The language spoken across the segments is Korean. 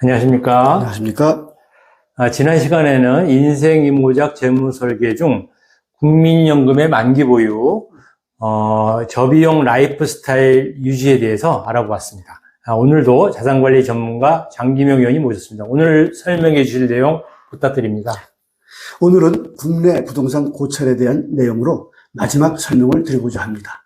안녕하십니까. 안녕하십니까. 지난 시간에는 인생 이모작 재무 설계 중 국민연금의 만기 보유, 저비용 라이프 스타일 유지에 대해서 알아보았습니다. 오늘도 자산관리 전문가 장기명 의원이 모셨습니다. 오늘 설명해 주실 내용 부탁드립니다. 오늘은 국내 부동산 고찰에 대한 내용으로 마지막 설명을 드리고자 합니다.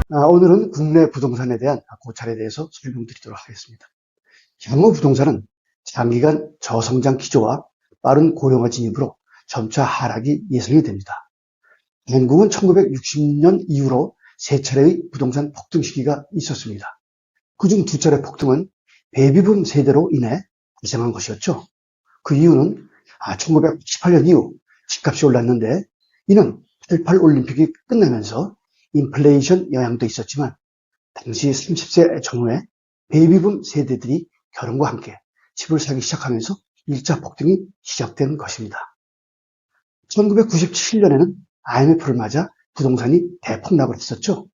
오늘은 국내 부동산에 대한 고찰에 대해서 설명드리도록 하겠습니다. 향후 부동산은 장기간 저성장 기조와 빠른 고령화 진입으로 점차 하락이 예상이 됩니다. 한국은 1960년 이후로 세 차례의 부동산 폭등 시기가 있었습니다. 그중 두 차례 폭등은 베이비붐 세대로 인해 발생한 것이었죠. 그 이유는 1918년 이후 집값이 올랐는데 이는 88 올림픽이 끝나면서 인플레이션 영향도 있었지만 당시 30세 전후의 베이비붐 세대들이 결혼과 함께 집을 사기 시작하면서 1차 폭등이 시작된 것입니다. 1997년에는 IMF를 맞아 부동산이 대폭락을 했었죠.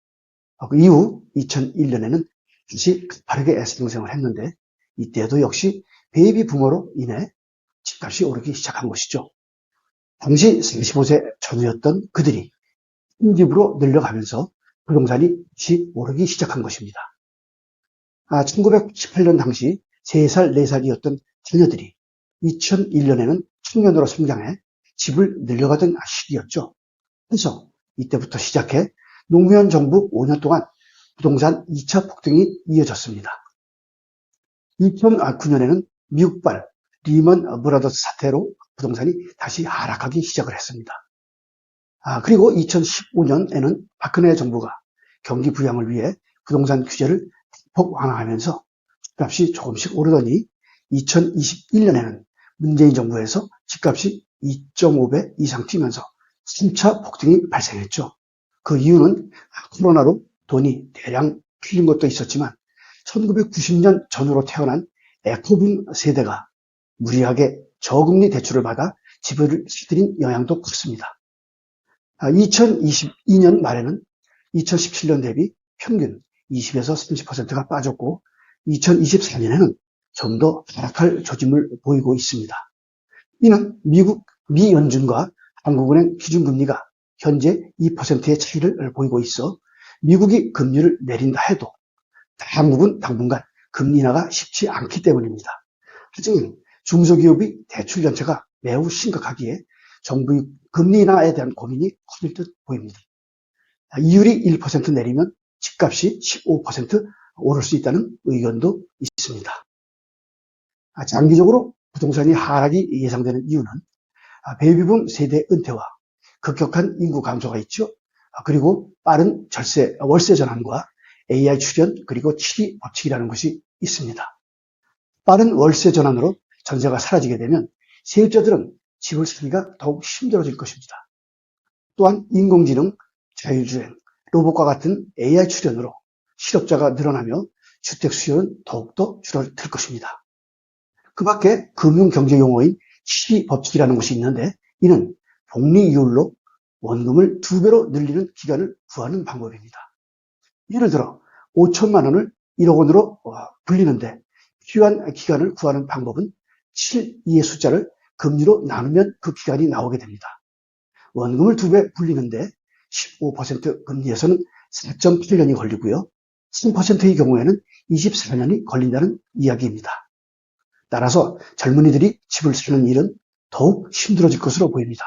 그 이후 2001년에는 다시 가파르게 상승을 했는데 이때도 역시 베이비 부머로 인해 집값이 오르기 시작한 것이죠. 당시 35세 전후였던 그들이 큰 집으로 늘려가면서 부동산이 다시 오르기 시작한 것입니다. 1918년 당시 3살, 4살이었던 자녀들이 2001년에는 청년으로 성장해 집을 늘려가던 시기였죠. 그래서 이때부터 시작해 노무현 정부 5년 동안 부동산 2차 폭등이 이어졌습니다. 2009년에는 미국발 리먼 브라더스 사태로 부동산이 다시 하락하기 시작을 했습니다. 그리고 2015년에는 박근혜 정부가 경기 부양을 위해 부동산 규제를 대폭 완화하면서 집값이 조금씩 오르더니 2021년에는 문재인 정부에서 집값이 2.5배 이상 뛰면서 3차 폭등이 발생했죠. 그 이유는 코로나로 돈이 대량 풀린 것도 있었지만 1990년 전후로 태어난 에코붐 세대가 무리하게 저금리 대출을 받아 집을 사들인 영향도 컸습니다. 2022년 말에는 2017년 대비 평균 20에서 30%가 빠졌고 2024년에는 좀 더 하락할 조짐을 보이고 있습니다. 이는 미 연준과 한국은행 기준금리가 현재 2%의 차이를 보이고 있어 미국이 금리를 내린다 해도 한국은 당분간 금리 인하가 쉽지 않기 때문입니다. 하지만 중소기업의 대출 연체가 매우 심각하기에 정부의 금리 인하에 대한 고민이 커질 듯 보입니다. 이율이 1% 내리면 집값이 15% 오를 수 있다는 의견도 있습니다. 장기적으로 부동산이 하락이 예상되는 이유는 베이비붐 세대 은퇴와 급격한 인구 감소가 있죠. 그리고 빠른 월세 전환과 AI 출현 그리고 7.2 법칙이라는 것이 있습니다. 빠른 월세 전환으로 전세가 사라지게 되면 세입자들은 집을 사기가 더욱 힘들어질 것입니다. 또한 인공지능, 자율주행, 로봇과 같은 AI 출현으로 실업자가 늘어나며 주택 수요는 더욱더 줄어들 것입니다. 그 밖에 금융경제 용어인 7.2 법칙이라는 것이 있는데 이는 복리 이율로 원금을 2배로 늘리는 기간을 구하는 방법입니다. 예를 들어 5천만 원을 1억 원으로 불리는데 필요한 기간을 구하는 방법은 7의 숫자를 금리로 나누면 그 기간이 나오게 됩니다. 원금을 2배 불리는데 15% 금리에서는 4.8년이 걸리고요. 3%의 경우에는 24년이 걸린다는 이야기입니다. 따라서 젊은이들이 집을 사는 일은 더욱 힘들어질 것으로 보입니다.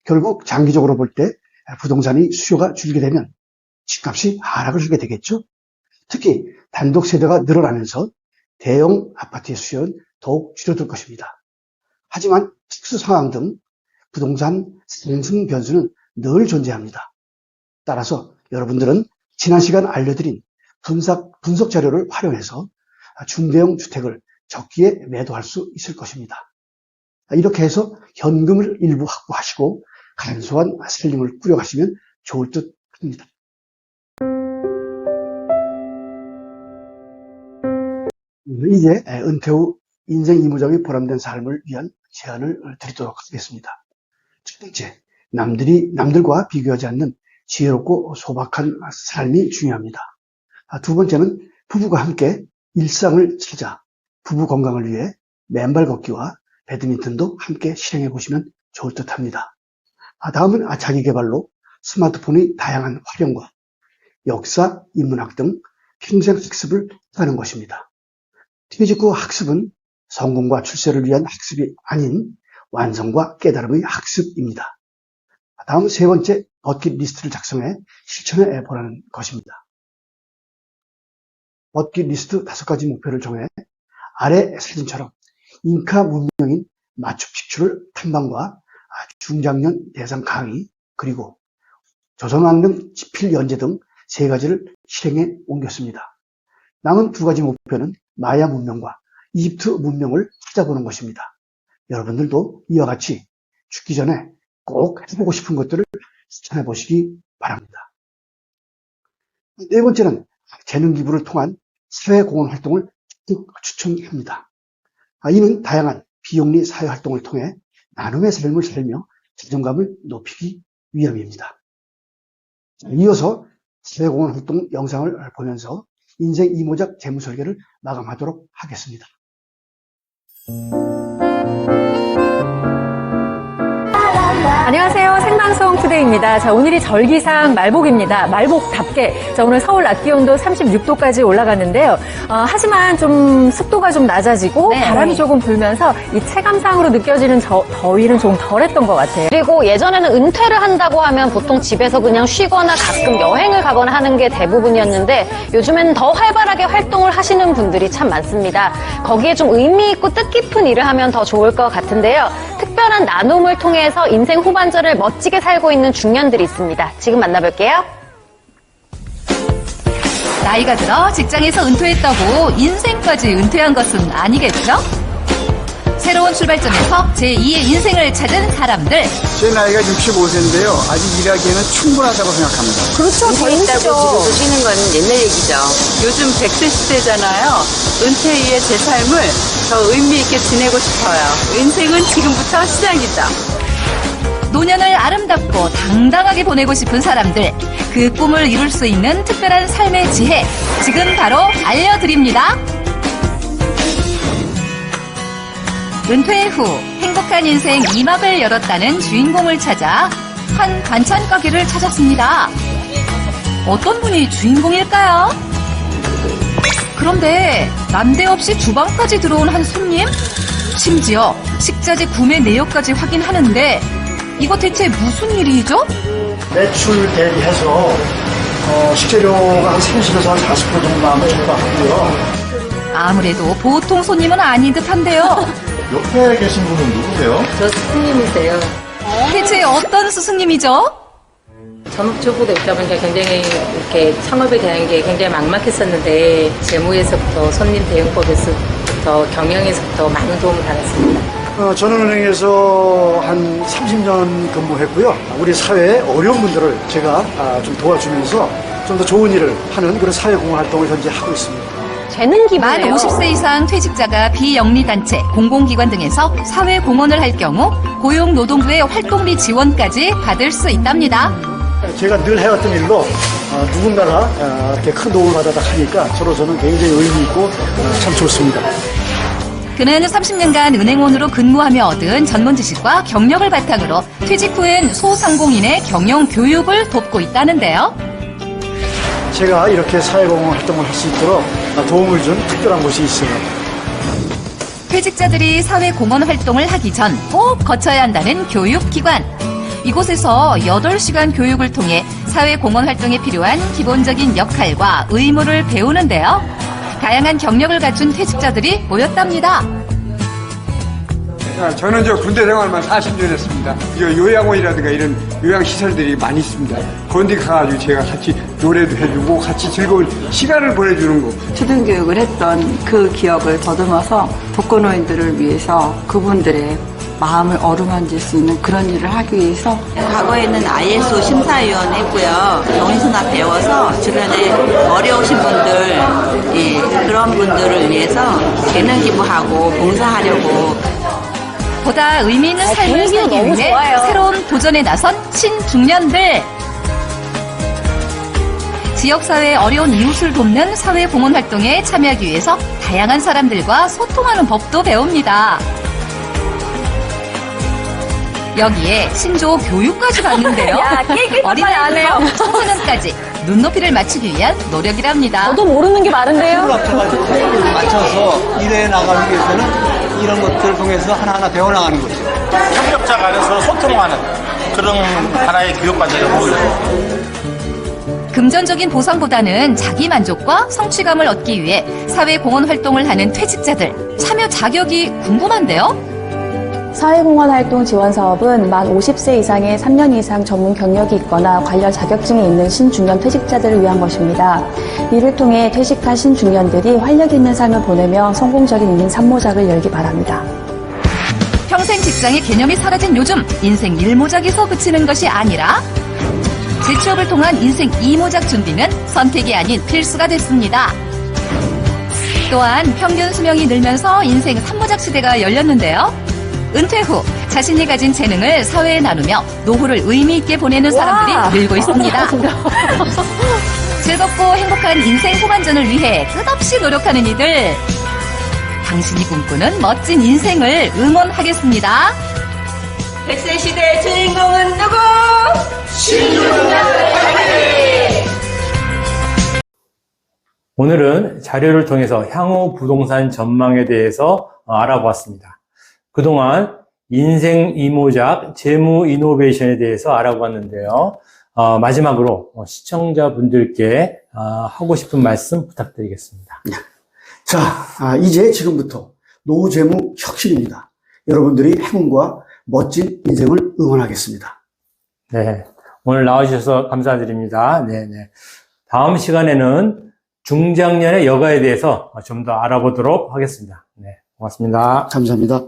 결국 장기적으로 볼 때 부동산의 수요가 줄게 되면 집값이 하락을 하게 되겠죠. 특히 단독 세대가 늘어나면서 대형 아파트의 수요는 더욱 줄어들 것입니다. 하지만 특수 상황 등 부동산 상승 변수는 늘 존재합니다. 따라서 여러분들은 지난 시간 알려드린 분석 자료를 활용해서 중대형 주택을 적기에 매도할 수 있을 것입니다. 이렇게 해서 현금을 일부 확보하시고 간소한 살림을 꾸려가시면 좋을 듯 합니다. 이제 은퇴 후 인생 이모작의 보람된 삶을 위한 제안을 드리도록 하겠습니다. 첫 번째, 남들과 비교하지 않는 지혜롭고 소박한 삶이 중요합니다. 두 번째는 부부가 함께 일상을 찾아 부부 건강을 위해 맨발 걷기와 배드민턴도 함께 실행해 보시면 좋을 듯 합니다. 다음은 자기 개발로 스마트폰의 다양한 활용과 역사, 인문학 등 평생 학습을 하는 것입니다. 퇴직 후 학습은 성공과 출세를 위한 학습이 아닌 완성과 깨달음의 학습입니다. 다음 세 번째, 버킷리스트를 작성해 실천해 보라는 것입니다. 버킷리스트 5가지 목표를 정해 아래 사진처럼 잉카 문명인 마추픽추를 탐방과 중장년 대상 강의, 그리고 조선왕릉 지필 연재 등 3가지를 실행해 옮겼습니다. 남은 2가지 목표는 마야 문명과 이집트 문명을 찾아보는 것입니다. 여러분들도 이와 같이 죽기 전에 꼭 해보고 싶은 것들을 실천해 보시기 바랍니다. 네 번째는 재능 기부를 통한 사회공헌 활동을 추천합니다. 이는 다양한 비영리 사회활동을 통해 나눔의 삶을 살며 자존감을 높이기 위함입니다. 이어서 사회공헌 활동 영상을 보면서 인생 이모작 재무설계를 마감하도록 하겠습니다. 안녕하세요. 생방송 투데이입니다. 자, 오늘이 절기상 말복입니다. 말복답게. 자, 오늘 서울 낮 기온도 36도까지 올라갔는데요. 하지만 좀 습도가 좀 낮아지고 네. 바람이 조금 불면서 이 체감상으로 느껴지는 더위는 좀 덜했던 것 같아요. 그리고 예전에는 은퇴를 한다고 하면 보통 집에서 그냥 쉬거나 가끔 여행을 가거나 하는 게 대부분이었는데 요즘에는 더 활발하게 활동을 하시는 분들이 참 많습니다. 거기에 좀 의미 있고 뜻깊은 일을 하면 더 좋을 것 같은데요. 특별한 나눔을 통해서 인생 후반전을 멋지게 살고 있는 중년들이 있습니다. 지금 만나볼게요. 나이가 들어 직장에서 은퇴했다고 인생까지 은퇴한 것은 아니겠죠? 새로운 출발점에서 제2의 인생을 찾은 사람들. 제 나이가 65세인데요. 아직 일하기에는 충분하다고 생각합니다. 그렇죠. 은퇴했다고 집에서 쉬는 건 옛날 얘기죠. 요즘 100세 시대잖아요. 은퇴 이후의 제 삶을 더 의미 있게 지내고 싶어요. 인생은 지금부터 시작이다. 노년을 아름답고 당당하게 보내고 싶은 사람들. 그 꿈을 이룰 수 있는 특별한 삶의 지혜. 지금 바로 알려드립니다. 은퇴 후 행복한 인생 2막을 열었다는 주인공을 찾아 한 반찬 가게를 찾았습니다. 어떤 분이 주인공일까요? 그런데 난데없이 주방까지 들어온 한 손님? 심지어 식자재 구매 내역까지 확인하는데 이거 대체 무슨 일이죠? 매출 대비해서 식재료가 한 30에서 한 40% 정도 나오면 될 것 같고요. 아무래도 보통 손님은 아닌 듯한데요. 옆에 계신 분은 누구세요? 저 스승님이세요. 대체 어떤 스승님이죠? 전업주부가 있다 보니까 굉장히 이렇게 창업에 대한 게 굉장히 막막했었는데 재무에서부터 손님 대응법에서부터 경영에서부터 많은 도움을 받았습니다. 전원은행에서 한 30년 근무했고요. 우리 사회의 어려운 분들을 제가 좀 도와주면서 좀 더 좋은 일을 하는 그런 사회공헌 활동을 현재 하고 있습니다. 재능 만 기부네요. 50세 이상 퇴직자가 비영리단체, 공공기관 등에서 사회공헌을 할 경우 고용노동부의 활동비 지원까지 받을 수 있답니다. 제가 늘 해왔던 일로 누군가가 이렇게 큰 도움을 받아다 하니까 저로서는 굉장히 의미 있고 참 좋습니다. 그는 30년간 은행원으로 근무하며 얻은 전문 지식과 경력을 바탕으로 퇴직 후엔 소상공인의 경영 교육을 돕고 있다는데요. 제가 이렇게 사회공헌 활동을 할 수 있도록 도움을 준 특별한 곳이 있어요. 퇴직자들이 사회공헌 활동을 하기 전 꼭 거쳐야 한다는 교육기관. 이곳에서 8시간 교육을 통해 사회공헌 활동에 필요한 기본적인 역할과 의무를 배우는데요. 다양한 경력을 갖춘 퇴직자들이 모였답니다. 저는 저 군대 생활만 40년 했습니다. 요양원이라든가 이런 요양시설들이 많이 있습니다. 그런데 가가지고 제가 같이 노래도 해주고 같이 즐거운 시간을 보내주는 거. 초등교육을 했던 그 기억을 더듬어서 독거노인들을 위해서 그분들의 마음을 어루만질 수 있는 그런 일을 하기 위해서 과거에는 ISO 심사위원 했고요. 정신수납 배워서 주변에 어려우신 분들, 그런 분들을 위해서 재능 기부하고 봉사하려고 보다 의미 있는 삶을 분위기가 살기 너무 위해 좋아요. 새로운 도전에 나선 신중년들. 지역사회의 어려운 이웃을 돕는 사회공헌 활동에 참여하기 위해서 다양한 사람들과 소통하는 법도 배웁니다. 여기에 신조 교육까지 받는데요. 야, 어린아이부터 청소년까지 눈높이를 맞추기 위한 노력이랍니다. 저도 모르는 게 많은데요. 맞춰서 일해 나가기 위해서는 이런 것들을 통해서 하나하나 배워나가는 거죠. 협력자 간에서 소통하는 그런 하나의 교육과정을 보여요. 금전적인 보상보다는 자기 만족과 성취감을 얻기 위해 사회공헌 활동을 하는 퇴직자들 참여 자격이 궁금한데요. 사회공헌 활동 지원 사업은 만 50세 이상의 3년 이상 전문 경력이 있거나 관련 자격증이 있는 신중년 퇴직자들을 위한 것입니다. 이를 통해 퇴직한 신중년들이 활력 있는 삶을 보내며 성공적인 인생 3모작을 열기 바랍니다. 평생 직장의 개념이 사라진 요즘 인생 1모작에서 그치는 것이 아니라 재취업을 통한 인생 2모작 준비는 선택이 아닌 필수가 됐습니다. 또한 평균 수명이 늘면서 인생 3모작 시대가 열렸는데요. 은퇴 후 자신이 가진 재능을 사회에 나누며 노후를 의미 있게 보내는 사람들이 늘고 있습니다. 즐겁고 행복한 인생 후반전을 위해 끝없이 노력하는 이들. 당신이 꿈꾸는 멋진 인생을 응원하겠습니다. 100세 시대의 주인공은 누구? 오늘은 자료를 통해서 향후 부동산 전망에 대해서 알아보았습니다. 그동안 인생 이모작 재무 이노베이션에 대해서 알아보았는데요. 마지막으로 시청자분들께 하고 싶은 말씀 부탁드리겠습니다. 자, 이제 지금부터 노후재무 혁신입니다. 여러분들이 행운과 멋진 인생을 응원하겠습니다. 네, 오늘 나와주셔서 감사드립니다. 네네. 다음 시간에는 중장년의 여가에 대해서 좀 더 알아보도록 하겠습니다. 네, 고맙습니다. 감사합니다.